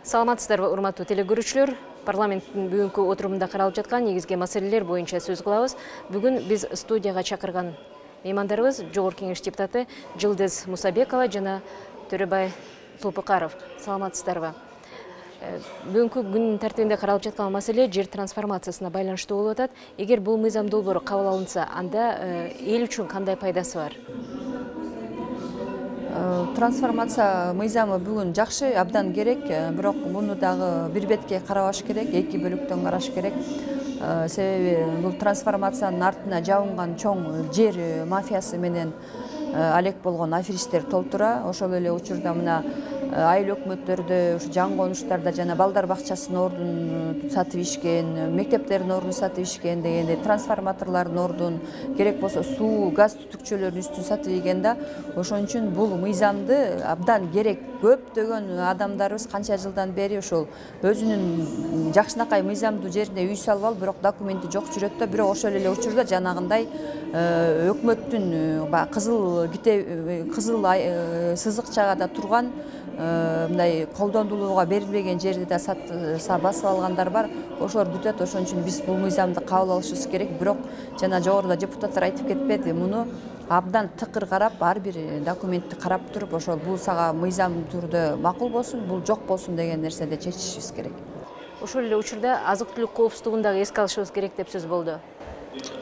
Саламатсыздарбы, урматтуу телекөрүүчүлөр. Парламенттин бүгүнкү отурумунда каралып жаткан негизги маселелер боюнча сөз кылабыз. Бүгүн биз студияга чакырган меймандарыбыз Жогорку Кеңеш депутаты Жылдыз Мусабекова жана Төрөбай Тулпукаров. Саламатсыздарбы. Бүгүнкү күн тартибинде каралып жаткан маселе жер трансформациясына байланыштуу болуп атат. Эгер бул мыйзам долбоору кабыл алынса, анда эл үчүн кандай пайдасы бар? Трансформация мыйзамы бүгүн жакшы, абдан керек, бирок муну дагы бир бетке карабаш керек, эки бөлүктөн караш керек. Себеби бул трансформациянын артына жабынган чоң жер мафиясы менен алек болгон аферисттер толтура. Ошол эле учурда мына айыл өкмөттөрдө, ушу жаңы конуштарда жана балдар бакчасынын ордун сатып ишкен, мектептердин ордун сатып ишкен дегенде, трансформаторлордун ордун, керек болсо суу, газ түтүкчөлөрдүн үстүн сатып ийген да. Ошон үчүн бул мыйзамды абдан керек. Көптөгөн адамдарыбыз канча жылдан бери ошол өзүнүн жакшынакай мыйзамдуу жерине үй салып алып, бирок документи жок жүрөт да. Бирок ошол эле учурда жанагындай өкмөттүн кызыл сызыкчагада турган мындай колдонулууга берилбеген жерди да басып алгандар бар. Ошолор бүтөт. Ошон үчүн биз бул мыйзамды кабыл алышыбыз керек. Бирок жана жогоруда депутаттар айтып кетпеди, муну абдан тыкыр карап, ар бир документти карап туруп, ошол бул сага мыйзам түрдө макул болсун, бул жок болсун деген нерседе чечишибиз керек. Ошол эле учурда азык-түлүк коопсуздугун дагы эске алышыбыз керек деп сөз болду.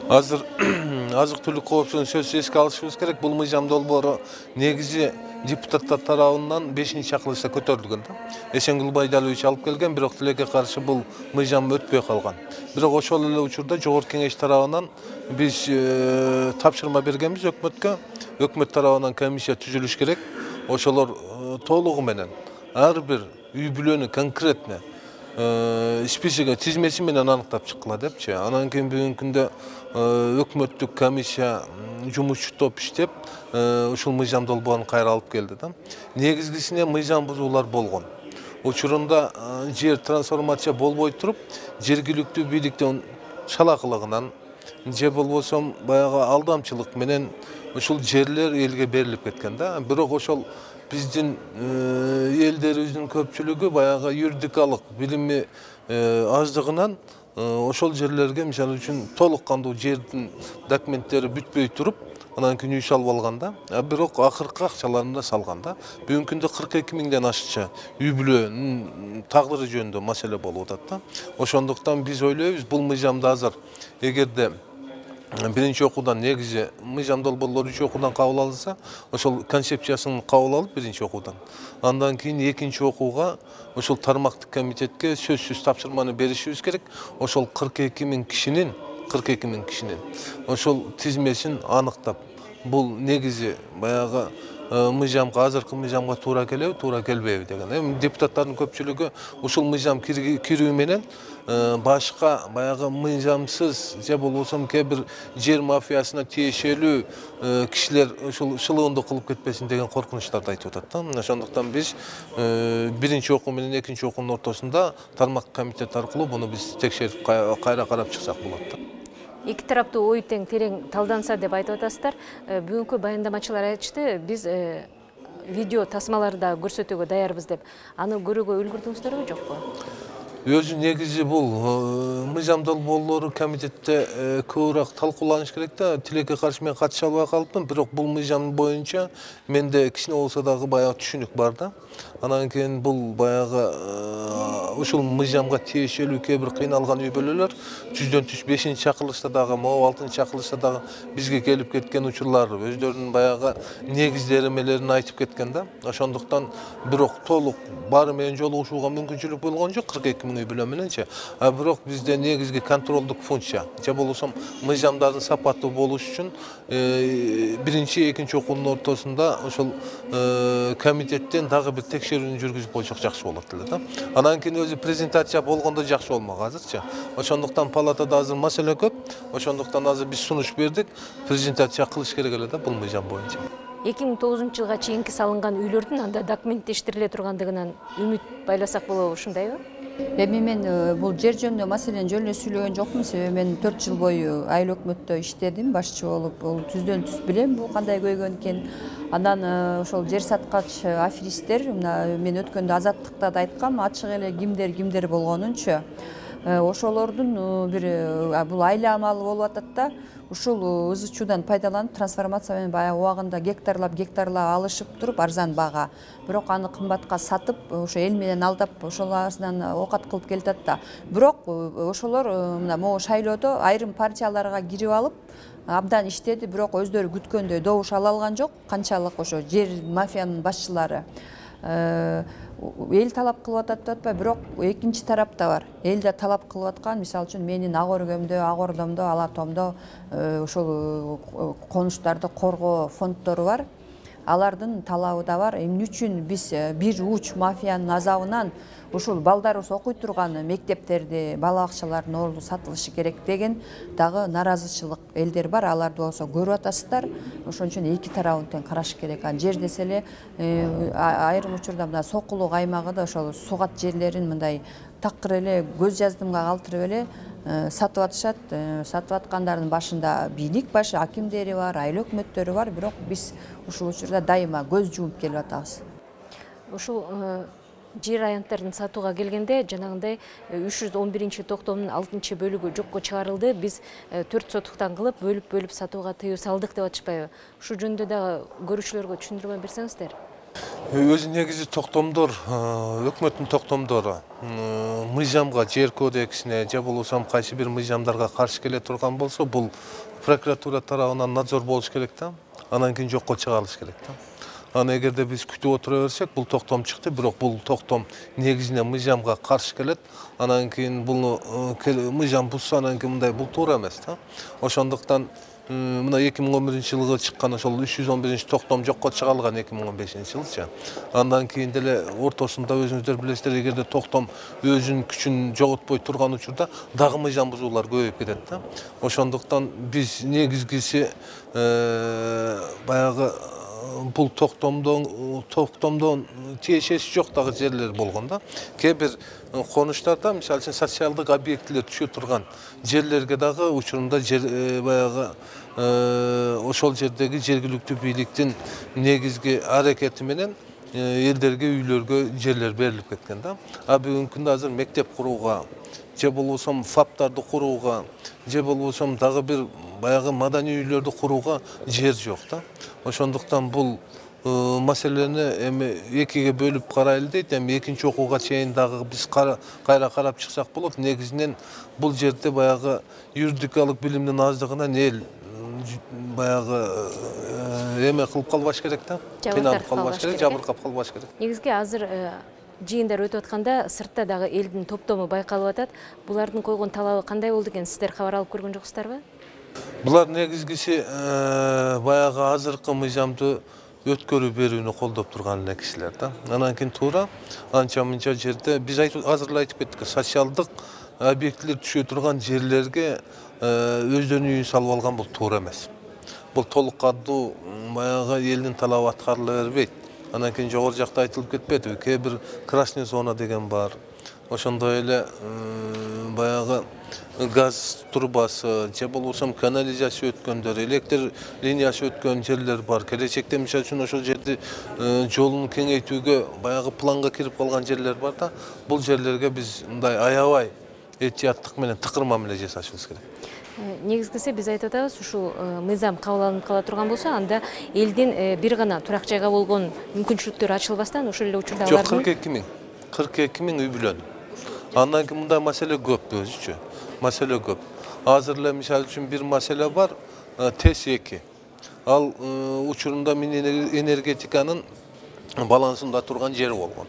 Азыр азык-түлүк коопсуздугун сөзсүз эске алышыбыз керек. Бул мыйзам долбоору негизи депутаттар тарабынан 5-чакырылышта көтөрүлгөн да. Эсенгүл Байдалович алып келген, бирок тилекке каршы бул мыйзам өтпөй калган. Бирок ошол эле учурда Жогорку Кеңеш тарабынан биз тапшырма бергенбиз өкмөткө. Өкмөт тарабынан комиссия түзүлүш керек. Ошолор толугу менен ар бир үй бүлөнү конкретно списогі тизмеси менен аныктап чыккыла депчи. Анан кийин бүгүнкү күндө өкмөттүк комиссия жумушчу топ иштеп, ушул мыйзам долбоорун кайра алып келди да. Негизгисине мыйзам бузуулар болгон. Учурунда жер трансформация болбой туруп, жергиликтүү бийликтин шалакылыгынан же болбосо баягы алдамчылык менен ушул жерлер элге берилип кеткен да. Бирок ошол биздин элдерибиздин көпчүлүгү баягы юридикалык билими аздыгынан ошол жерлерге мисалы үчүн толук кандуу жердин документтери бүтпөй туруп, анан кийин үй салып алган да. Бирок акыркы акчаларын да салган да. Бүгүнкү күндө 42 миңден ашча үй бүлөнүн тагдыры жөнүндө маселе болуп атат да. Ошондуктан биз ойлойбуз, бул мыйзамды азыр эгерде биринчи окуудан негизи мыйзам долбоорлору 3 окуудан кабыл алынса, ошол концепциясын кабыл алып биринчи окуудан. Андан кийин экинчи окууга ошол тармактык комитетке сөзсүз тапшырманы беришибиз керек. Ошол 42 миң кишинин ошол тизмесин аныктап, бул негизи баягы мыйзамга, азыркы мыйзамга туура келеби, туура келбейби деген. Депутаттардын көпчүлүгү ушул мыйзам кирүү менен башка баягы мыйзамсыз же болбосо кээ бир жер мафиясына тиешелүү кишилер ушул шылыынды кылып кетпесин деген коркунучтарды айтып атат да. Ошондуктан биз биринчи окуу менен экинчи окуунун ортосунда тармактык комитет аркылуу буну биз текшерип кайра карап чыксак болот да. Эки тараптуу ой терең талданса деп айтып атасыздар. Бүгүнкү баяндамачылар айтышты, биз видео тасмаларды да көрсөтүүгө даярбыз деп. Аны көрүүгө үлгүрдүңүздөрбү, жокпу? Өзү негизи бул мыйзам долбоорлору комитетте көбүрөөк талкууланыш керек да. Тилекке каршы мен катыша албай калыптым, бирок бул мыйзам боюнча менде кичине болсо дагы баягы түшүнүк бар да. Анан кийин бул баягы ушул мыйзамга тиешелүү кээ бир кыйналган үй бүлөлөр түздөн түз 5-чакырылышта дагы, могу 6-чакырылышта дагы бизге келип кеткен учурлар, өздөрүнүн баягы негиздеремелерин айтып кеткен да. Ошондуктан бирок толук баары менен жолугушууга мүмкүнчүлүк болгон жок 42 миң үй бүлө мененчи. Бирок бизде негизги контролдук функция же болбосо мыйзамдардын сапаттуу болуш үчүн биринчи, экинчи окуунун ортосунда ошол комитеттен дагы бир текшерүүнү жүргүзүп койсок жакшы болот эле да. Анан кийин өзү презентация болгондо жакшы болмок азырчы. Ошондуктан палатада азыр маселе көп. Ошондуктан азыр биз сунуш бердик, презентация кылыш керек эле да бул мыйзам боюнча. 2009 жылга чейинки салынган үйлөрдүн анда документтештириле тургандыгынан үмүт байласак болобу, ушундайбы? Эми мен бул жер жөнүндө маселени жөн эле сүйлөгөн жокмун, себеби мен 4 жыл бою айыл өкмөттө иштедим, башчы болуп, бул түздөн түз билем бул кандай көйгөн экен. Андан ошол жер саткач аферисттер, мына мен өткөндө азаттыкта да айткам, ачык эле кимдер болгонунчу ошолордун бир бул айла амалы болуп атат да, ушул ызы-чуудан пайдаланып трансформация менен баягы убагында гектарлап алышып туруп арзан бага, бирок аны кымбатка сатып, ошо эл менен алдап, ошолардан оокат кылып келатат да. Бирок ошолор мына могу шайлоодо айрым партияларга кирип алып, абдан иштеди, бирок өздөрү күткөндөй добуш ала алган жок. Канчалык ошо жер мафиянын башчылары эл талап кылып атат деп атпайбы, бирок экинчи тарап да бар. Эл да талап кылып аткан, мисалы үчүн менин ак өргөмдө, ак ордомдо, ала тоомдо ошол конуштарды коргоо фонддору бар. Алардын талабы да бар. Эмне үчүн биз бир уч мафиянын азабынан ушул балдарыбыз окуй турган мектептерди, бала бакчалардын орду сатылышы керек деген дагы наразычылык элдер бар. Аларды болсо көрүп атасыздар. Ошон үчүн эки тарабын тең караш керек. Жер десе эле айрым учурда мына Сокулук аймагыда ошол сугат жерлерин мындай такыр эле көз жаздымга калтырып эле сатып атышат. Сатып аткандардын башында бийлик башы, акимдери бар, айыл өкмөттөрү бар, бирок биз ушул учурда дайыма көз жумуп келип атабыз. Ушул жер аянттарын сатууга келгенде жанагындай 311-токтомдун 6-бөлүгү жокко чыгарылды. Биз 4 сотуктан кылып бөлүп сатууга тыюу салдык деп атышпайбы? Ушу жөнүндө дагы көрүүчүлөргө түшүндүрмө берсеңиздер. Өзү негизи токтомдор, өкмөттүн токтомдору мыйзамга, жер кодексине же болбосо кайсы бир мыйзамдарга каршы келе турган болсо, бул прокуратура тарабынан надзор болуш керек да. Анан кийин жокко чыгарылыш керек да. Аны эгерде биз күтүп отура берсек, бул токтом чыкты, бирок бул токтом негизинен мыйзамга каршы келет. Анан кийин бул мыйзам бузса, анан кийин мындай бул туура эмес да. Ошондуктан мына 2011-жылы чыккан ошол 311-токтом жокко чыгарылган 2015-жылычы. Андан кийин деле ортосунда өзүңүздөр билесиздер, эгерде токтом өзүнүн күчүн жоготпой турган учурда дагы мыйзам бузуулар көбөйүп кетет да. Ошондуктан биз негизгиси баягы бул токтомдон тиешеси жок дагы жерлер болгон да. Кээ бир конуштарда, мисалы үчүн социалдык объектилер түшө турган жерлерге дагы учурунда баягы ошол жердеги жергиликтүү бийликтин негизги аракети менен элдерге, үйлөргө жерлер берилип кеткен да. А бүгүнкү күндө азыр мектеп курууга, же болбосо фаптарды курууга, же болбосо дагы бир баягы маданий үйлөрдү курууга жер жок да. Ошондуктан бул маселени эми экиге бөлүп карайлы дейт. Эми экинчи окууга чейин дагы биз кайра карап чыксак болот. Негизинен бул жерде баягы юридикалык билимдин аздыгынан эл баягы эме кылып калбаш керек да. Кыйналып калбаш керек, жабыркап калбаш керек. Негизги азыр жыйындар өтүп атканда сыртта дагы элдин топтому байкалып атат. Булардын койгон талабы кандай болду экен? Сиздер кабар алып көргөн жоксуздарбы? Булар негизгиси баягы азыркы мыйзамды өткөрүү берүүнү колдоп турган эле кишилер да. Анан кийин туура анча-мынча жерде биз азыр эле айтып кеттик, социалдык объектилер түшө турган жерлерге өздөрүнүн үйүн салып алган, бул туура эмес. Бул толук кандуу баягы элдин талабы аткарыла бербейт. Анан кийин жогору жакта айтылып кетпедиби? Кээ бир красный зона деген бар. Ошондой эле баягы газ турбасы, же болбосо канализация өткөндөр, электр линиясы өткөн жерлер бар. Келечекте мисалы үчүн ошол жерди жолун кеңейтүүгө баягы планга кирип калган жерлер бар да. Бул жерлерге биз мындай аябай этияттык менен, тыкырма менен жасашыбыз керек. Негизгиси биз айтып атабыз, ушул мыйзам кабыл алынып кала турган болсо, анда элдин бир гана турак жайга болгон мүмкүнчүлүктөрү ачылбастан ошол эле учурда алардын 42 миң үй бүлөнү. Андан кийин мындай маселе көп өзүчө. Маселе көп. Азыр эле мисалы үчүн бир маселе бар, ТЭС-2. Ал учурунда энергетиканын балансында турган жер болгон.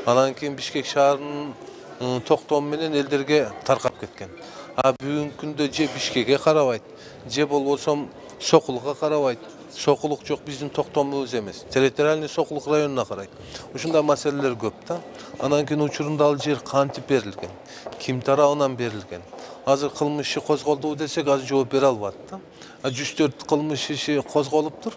Анан кийин Бишкек шаарынын токтому менен элдерге таркап кеткен. А бүгүнкү күндө же Бишкекке карабайт, же болбосо Сокулукка карабайт. Сокулук жок, биздин токтомубуз эмес. Территориальный Сокулук районуна карайт. Ушундай маселелер көп да. Анан кийин учурунда ал жер кантип берилген, ким тарабынан берилген. Азыр кылмыш иши козголдубу десек, азыр жооп бере албайт да. 104 кылмыш иши козголуптур.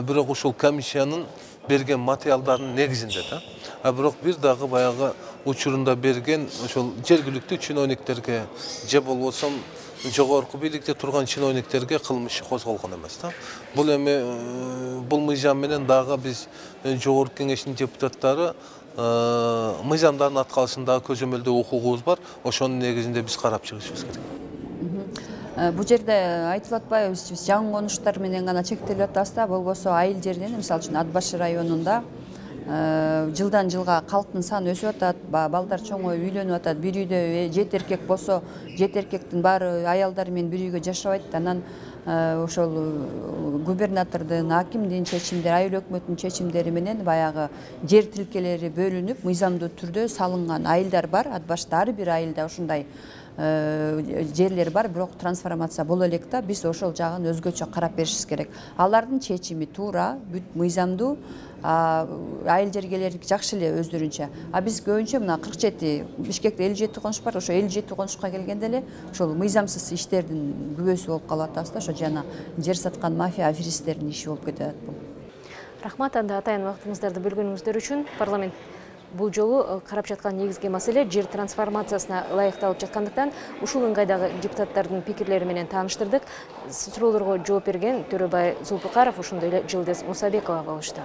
бирок ушул комиссиянын берген материалдарынын негизинде да. Бирок бир дагы баягы учурунда берген ошол жергиликтүү чиновниктерге же болбосо жогорку бийликте турган чиновниктерге кылмыш козголгон эмес да. Бул эми бул мыйзам менен дагы биз жогорку кеңештин депутаттары мыйзамдардын аткарышындагы көзөмөлдөө укугубуз бар. Ошонун негизинде биз карап чыгышыбыз керек. Бул жерде айтылып атпайбы, биз жаңы конуштар менен гана чектелип атабыз да, болбосо айыл жеринен, мисалы үчүн Ат башы районунда жылдан жылга калктын саны өсүп атат, балдар чоңоюп үйлөнүп атат. Бир үйдө 7 эркек болсо, 7 эркектин баары аялдар менен бир үйгө жашабайт. Анан ошол губернатордун, акимдин чечимдери, айыл өкмөтүнүн чечимдери менен баягы жер тилкелери бөлүнүп, мыйзамдуу түрдө салынган айылдар бар. Ат башта ар бир айылда ушундай жерлер бар, бирок трансформация боло элек да, биз ошол жагын өзгөчө карап беришибиз керек. Алардын чечими туура, бүт мыйзамдуу, айыл жергелер жакшы эле өздөрүнчө. Биз көбүнчө мына 47, Бишкекте 57 конуш бар, ошо 57 конушка келгенде эле ошол мыйзамсыз иштердин күбөсү болуп калып атабыз да, ошо жана жер саткан мафия аферисттердин иши болуп кетет бул. Рахмат, анда атайын убактыңыздарды бөлгөнүңүздөр үчүн. Парламент бул жолу карап жаткан негизги маселе жер трансформациясына ылайыкталып жаткандыктан ушул ыңгайдагы депутаттардын пикирлери менен тааныштырдык. Суроолорго жооп берген Төрөбай Зулпукаров, ошондой эле Жылдыз Мусабекова болушту.